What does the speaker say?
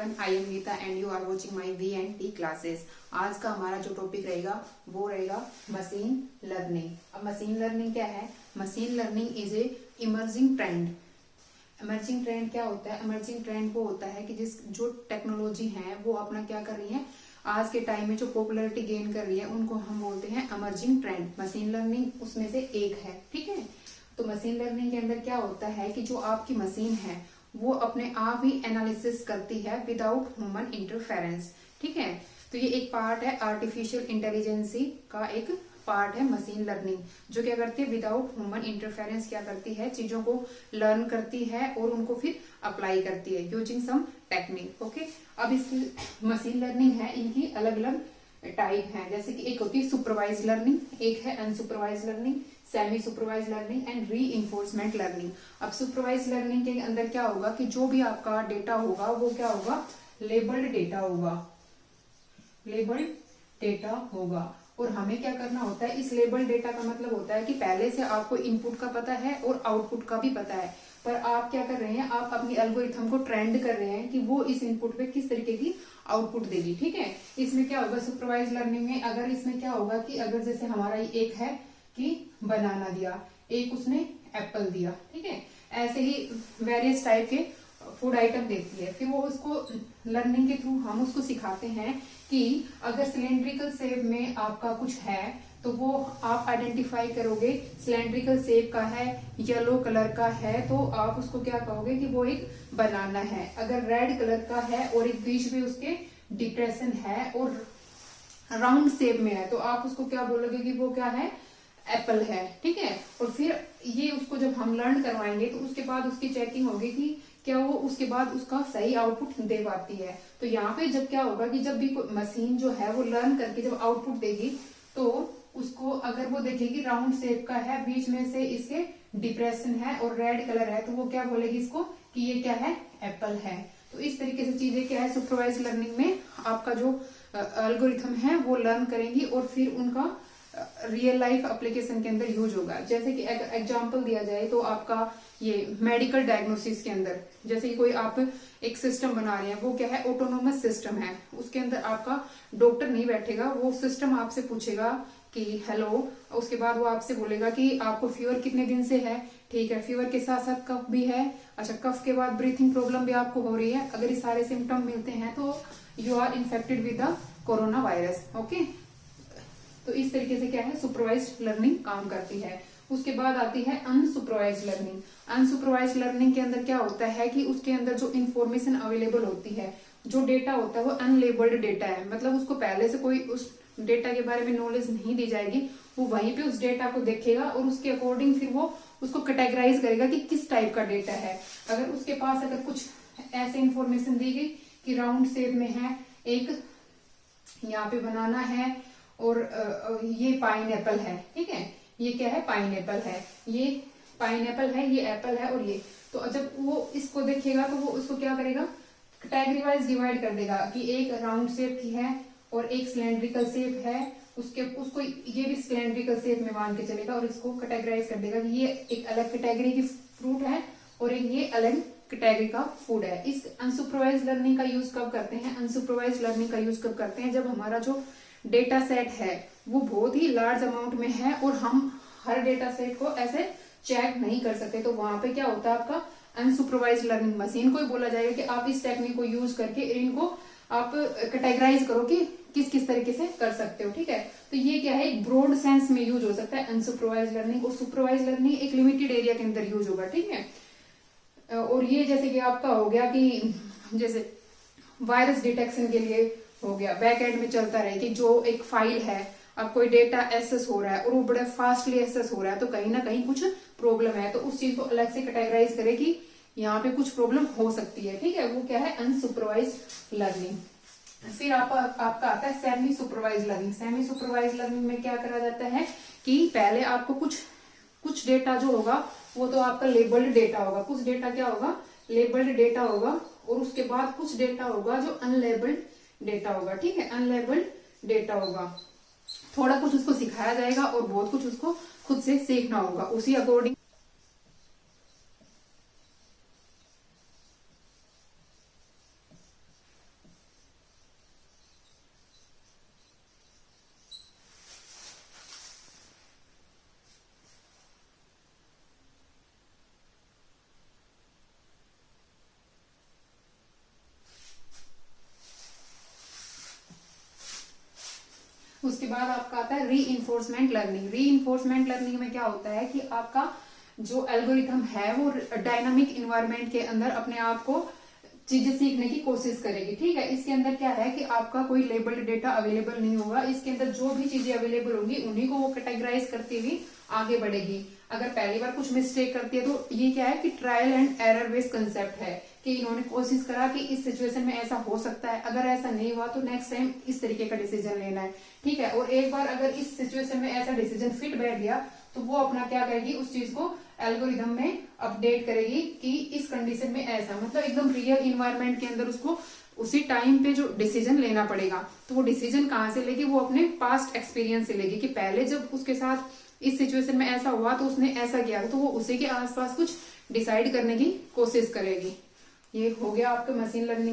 Everyone, I am Geeta and you are watching my V and T classes. आज का हमारा जो टॉपिक रहेगा वो रहेगा मशीन लर्निंग। अब मशीन लर्निंग क्या है? Machine learning is a emerging trend. Emerging trend क्या होता है? इमर्जिंग ट्रेंड वो होता है कि जो टेक्नोलॉजी है वो अपना क्या कर रही है, आज के टाइम में जो पॉपुलैरिटी गेन कर रही है उनको हम बोलते हैं इमर्जिंग ट्रेंड। मशीन लर्निंग उसमें से एक है, ठीक है। तो मशीन लर्निंग के अंदर क्या होता है कि जो आपकी मशीन है वो अपने आप ही एनालिसिस करती है विदाउट ह्यूमन इंटरफेरेंस, ठीक है। तो ये एक पार्ट है आर्टिफिशियल इंटेलिजेंसी का, एक पार्ट है मशीन लर्निंग, जो क्या करती है विदाउट ह्यूमन इंटरफेरेंस क्या करती है, चीजों को लर्न करती है और उनको फिर अप्लाई करती है यूजिंग सम टेक्निक। ओके, अब इस मशीन लर्निंग है, इनकी अलग अलग टाइप है। जैसे कि एक होती है सुपरवाइज लर्निंग, एक है unsupervise learning, semi supervise learning and reinforcement learning. अब सुपरवाइज लर्निंग के अंदर क्या होगा कि जो भी आपका डेटा होगा वो क्या होगा, लेबल्ड डेटा होगा, लेबल्ड डेटा होगा। और हमें क्या करना होता है, इस लेबल डेटा का मतलब होता है कि पहले से आपको इनपुट का पता है और आउटपुट का भी पता है, पर आप क्या कर रहे हैं, आप अपनी एल्गोरिथम को ट्रेंड कर रहे हैं कि वो इस इनपुट पे किस तरीके की आउटपुट देगी, ठीक है। इसमें क्या होगा सुपरवाइज लर्निंग में, अगर इसमें क्या होगा कि अगर जैसे हमारा एक है कि बनाना दिया, एक उसने एप्पल दिया, ठीक है, ऐसे ही वेरियस टाइप के फूड आइटम देती है, फिर वो उसको लर्निंग के थ्रू हम उसको सिखाते हैं कि अगर सिलेंड्रिकल शेप में आपका कुछ है तो वो आप आइडेंटिफाई करोगे सिलेंड्रिकल शेप का है, येलो कलर का है, तो आप उसको क्या कहोगे कि वो एक बनाना है। अगर रेड कलर का है और एक बीच में उसके डिप्रेशन है और राउंड शेप में है तो आप उसको क्या बोलोगे कि वो क्या है, एप्पल है, ठीक है। और फिर ये उसको जब हम लर्न करवाएंगे तो उसके बाद उसकी चेकिंग होगी कि क्या वो उसके बाद उसका सही आउटपुट दे पाती है। तो यहाँ पे जब क्या होगा कि जब भी मशीन जो है वो लर्न करके जब आउटपुट देगी तो उसको अगर वो देखेगी राउंड शेप का है, बीच में से इसके डिप्रेशन है और रेड कलर है, तो वो क्या बोलेगी इसको कि ये क्या है, एप्पल है। तो इस तरीके से चीजें क्या है सुपरवाइज लर्निंग में आपका जो एल्गोरिथम है वो लर्न करेंगी और फिर उनका रियल लाइफ एप्लीकेशन के अंदर यूज होगा। जैसे कि एग्जांपल दिया जाए तो आपका ये मेडिकल डायग्नोसिस के अंदर, जैसे कि कोई आप एक सिस्टम बना रहे हैं, वो क्या है, ऑटोनोमस सिस्टम है, उसके अंदर आपका डॉक्टर नहीं बैठेगा, वो सिस्टम आपसे पूछेगा कि हेलो, उसके बाद वो आपसे बोलेगा कि आपको फीवर कितने दिन से है, ठीक है, फीवर के साथ साथ कफ भी है, अच्छा कफ के बाद ब्रीथिंग प्रॉब्लम भी आपको हो रही है, अगर ये सारे सिम्टम मिलते हैं तो you are infected with the corona virus. Okay, तो इस तरीके से क्या है सुपरवाइज्ड लर्निंग काम करती है। उसके बाद आती है अनसुपरवाइज्ड लर्निंग। अनसुपरवाइज्ड लर्निंग के अंदर क्या होता है कि उसके अंदर जो इन्फॉर्मेशन अवेलेबल होती है, जो डेटा होता है वो अनलेबल्ड डेटा है, मतलब उसको पहले से कोई उस डेटा के बारे में नॉलेज नहीं दी जाएगी, वो वहीं पे उस डेटा को देखेगा और उसके अकॉर्डिंग फिर वो उसको कैटेगराइज करेगा कि किस टाइप का डेटा है। अगर उसके पास अगर कुछ ऐसे इन्फॉर्मेशन दी गई कि राउंड शेप में है, एक यहाँ पे बनाना है और ये पाइनएप्पल है, ठीक है, ये क्या है, पाइनएप्पल है, ये पाइनएप्पल है, ये एप्पल है, और ये, तो जब वो इसको देखेगा तो वो उसको क्या करेगा, कैटेगरी वाइज डिवाइड कर देगा कि एक राउंड शेप की है और एक सिलेंड्रिकल शेप है, उसको ये भी सिलेंड्रिकल शेप में मान के चलेगा और इसको कैटेगराइज कर देगा कि ये एक अलग कैटेगरी की फ्रूट है और एक ये अलग कैटेगरी का फूड है। इस अनसुपरवाइज लर्निंग का यूज कब करते हैं, अनसुपरवाइज लर्निंग का यूज कब करते हैं, जब हमारा जो डेटा सेट है वो बहुत ही लार्ज अमाउंट में है और हम हर डेटा सेट को ऐसे चेक नहीं कर सकते, तो वहां पे क्या होता है आपका अनसुपरवाइज लर्निंग। मशीन को ही बोला जाएगा कि आप इस टेक्निक को यूज करके इनको आप कैटेगराइज करो कि किस किस तरीके से कर सकते हो, ठीक है। तो ये क्या है, एक ब्रॉड सेंस में यूज हो सकता है अनसुपरवाइज लर्निंग, और सुपरवाइज लर्निंग एक लिमिटेड एरिया के अंदर यूज होगा, ठीक है। और ये जैसे कि आपका हो गया कि जैसे वायरस डिटेक्शन के लिए हो गया, बैक एंड में चलता रहे कि जो एक फाइल है, अब कोई डेटा एक्सेस हो रहा है और वो बड़े फास्टली एक्सेस हो रहा है तो कहीं ना कहीं कुछ प्रॉब्लम है, तो उस चीज को अलग से कैटेगराइज करे कि यहाँ पे कुछ प्रॉब्लम हो सकती है, ठीक है, वो क्या है अनसुपरवाइज लर्निंग। फिर आपका आता है semi supervise learning. Semi supervise learning में क्या करा जाता है कि पहले आपको कुछ डेटा जो होगा वो तो आपका लेबल्ड डेटा होगा, कुछ डेटा क्या होगा, लेबल्ड डेटा होगा, और उसके बाद कुछ डेटा होगा जो अनलेबल्ड डेटा होगा, ठीक है, अनलेबल्ड डेटा होगा। थोड़ा कुछ उसको सिखाया जाएगा और बहुत कुछ उसको खुद से सीखना होगा, उसी अकॉर्डिंग उसके बाद आपका आता है री लर्निंग। री लर्निंग में क्या होता है कि आपका जो एल्गोरिथम है वो डायनामिक इन्वायरमेंट के अंदर अपने आप को चीजें सीखने की कोशिश करेगी। ठीक है, इसके अंदर क्या है कि आपका कोई लेबल्ड डेटा अवेलेबल नहीं होगा, इसके अंदर जो भी चीजें अवेलेबल होंगी उन्हीं को वो कैटेगराइज करती हुई आगे बढ़ेगी। अगर पहली बार कुछ मिस्टेक करती है तो ये क्या है कि trial and error based concept है कि इन्होंने कोशिश करा कि इस सिचुएशन में ऐसा हो सकता है, अगर ऐसा नहीं हुआ तो नेक्स्ट टाइम इस तरीके का डिसीजन लेना है। ठीक है, और एक बार अगर इस सिचुएशन में ऐसा डिसीजन फिट बैठ गया तो वो अपना क्या करेगी, उस चीज को एल्गोरिथम में अपडेट करेगी कि इस कंडीशन में ऐसा, मतलब एकदम रियल इन्वायरमेंट के अंदर उसको उसी टाइम पे जो डिसीजन लेना पड़ेगा। तो वो डिसीजन कहाँ से लेगी, वो अपने पास्ट एक्सपीरियंस से लेगी कि पहले जब उसके साथ इस सिचुएशन में ऐसा हुआ तो उसने ऐसा किया, तो वो उसी के आसपास कुछ डिसाइड करने की कोशिश करेगी। ये हो गया आपका मशीन लर्निंग।